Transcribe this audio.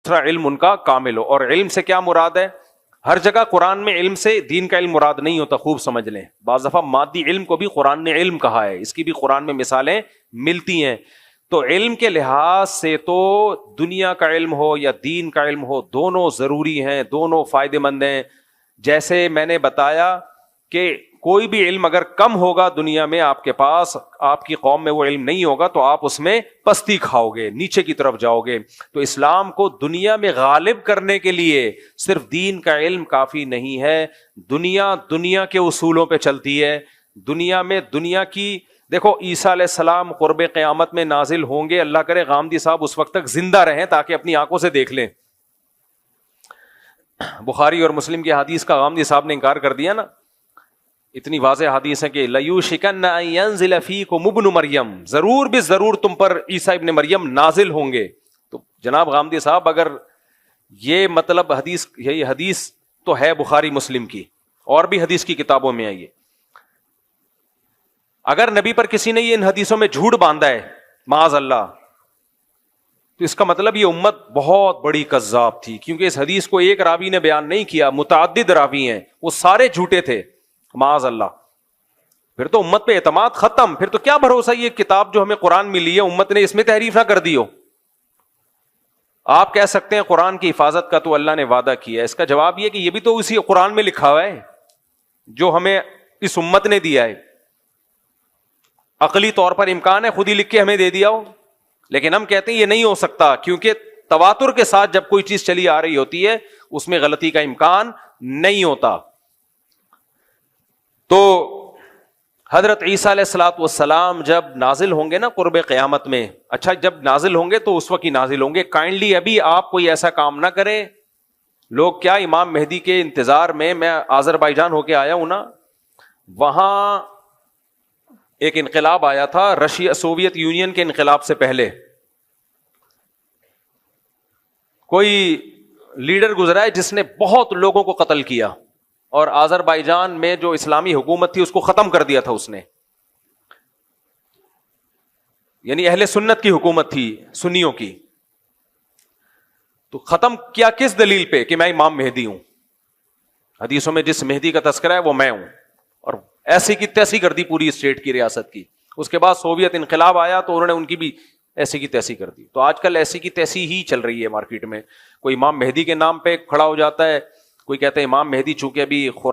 دوسرا علم ان کا کامل ہو. اور علم سے کیا مراد ہے؟ ہر جگہ قرآن میں علم سے دین کا علم مراد نہیں ہوتا, خوب سمجھ لیں. بعض دفعہ مادی علم کو بھی قرآن نے علم کہا ہے, اس کی بھی قرآن میں مثالیں ملتی ہیں. تو علم کے لحاظ سے تو دنیا کا علم ہو یا دین کا علم ہو, دونوں ضروری ہیں, دونوں فائدے مند ہیں. جیسے میں نے بتایا کہ کوئی بھی علم اگر کم ہوگا دنیا میں آپ کے پاس, آپ کی قوم میں وہ علم نہیں ہوگا تو آپ اس میں پستی کھاؤ گے, نیچے کی طرف جاؤ گے. تو اسلام کو دنیا میں غالب کرنے کے لیے صرف دین کا علم کافی نہیں ہے. دنیا کے اصولوں پہ چلتی ہے. دنیا میں دنیا کی دیکھو, عیسیٰ علیہ السلام قرب قیامت میں نازل ہوں گے, اللہ کرے غامدی صاحب اس وقت تک زندہ رہیں تاکہ اپنی آنکھوں سے دیکھ لیں. بخاری اور مسلم کی حدیث کا غامدی صاحب نے انکار کر دیا نا, اتنی واضح حدیث ہے کہ لَيُوشِكَنَّ أَن يَنزِلَ فِيكُمُ ابْنُ مَرْيَم, ضرور بھی ضرور تم پر عیسیٰ ابن مریم نازل ہوں گے. تو جناب غامدی صاحب اگر یہ مطلب حدیث, یہی حدیث تو ہے بخاری مسلم کی, اور بھی حدیث کی کتابوں میں آئی ہے. اگر نبی پر کسی نے یہ ان حدیثوں میں جھوٹ باندھا ہے معاذ اللہ, تو اس کا مطلب یہ امت بہت بڑی کذاب تھی, کیونکہ اس حدیث کو ایک راوی نے بیان نہیں کیا, متعدد راوی ہیں, وہ سارے جھوٹے تھے معاذ اللہ. پھر تو امت پہ اعتماد ختم. پھر تو کیا بھروسہ یہ کتاب جو ہمیں قرآن ملی ہے امت نے اس میں تحریف نہ کر دی ہو. آپ کہہ سکتے ہیں قرآن کی حفاظت کا تو اللہ نے وعدہ کیا ہے, اس کا جواب یہ کہ یہ بھی تو اسی قرآن میں لکھا ہوا ہے جو ہمیں اس امت نے دیا ہے. عقلی طور پر امکان ہے خود ہی لکھ کے ہمیں دے دیا ہو, لیکن ہم کہتے ہیں یہ نہیں ہو سکتا, کیونکہ تواتر کے ساتھ جب کوئی چیز چلی آ رہی ہوتی ہے اس میں غلطی کا امکان نہیں ہوتا. تو حضرت عیسیٰ علیہ الصلوۃ والسلام جب نازل ہوں گے نا قرب قیامت میں, اچھا جب نازل ہوں گے تو اس وقت ہی نازل ہوں گے. کائنڈلی ابھی آپ کوئی ایسا کام نہ کریں. لوگ کیا امام مہدی کے انتظار میں آذربائیجان ہو کے آیا ہوں نا, وہاں ایک انقلاب آیا تھا رشیا, سوویت یونین کے انقلاب سے پہلے کوئی لیڈر گزرا ہے جس نے بہت لوگوں کو قتل کیا, اور آذربائیجان میں جو اسلامی حکومت تھی اس کو ختم کر دیا تھا اس نے. یعنی اہل سنت کی حکومت تھی, سنیوں کی. تو ختم کیا کس دلیل پہ؟ کہ میں امام مہدی ہوں. حدیثوں میں جس مہدی کا تذکرہ ہے وہ میں ہوں, اور ایسی کی تیسی کر دی پوری اسٹیٹ کی, ریاست کی. اس کے بعد سوویت انقلاب آیا تو انہوں نے ان کی بھی ایسی کی تیسی کر دی. تو آج کل ایسی کی تیسی ہی چل رہی ہے مارکیٹ میں. کوئی امام مہدی کے نام پہ کھڑا ہو جاتا ہے, کوئی کہتا ہے امام مہدی چونکہ ابھی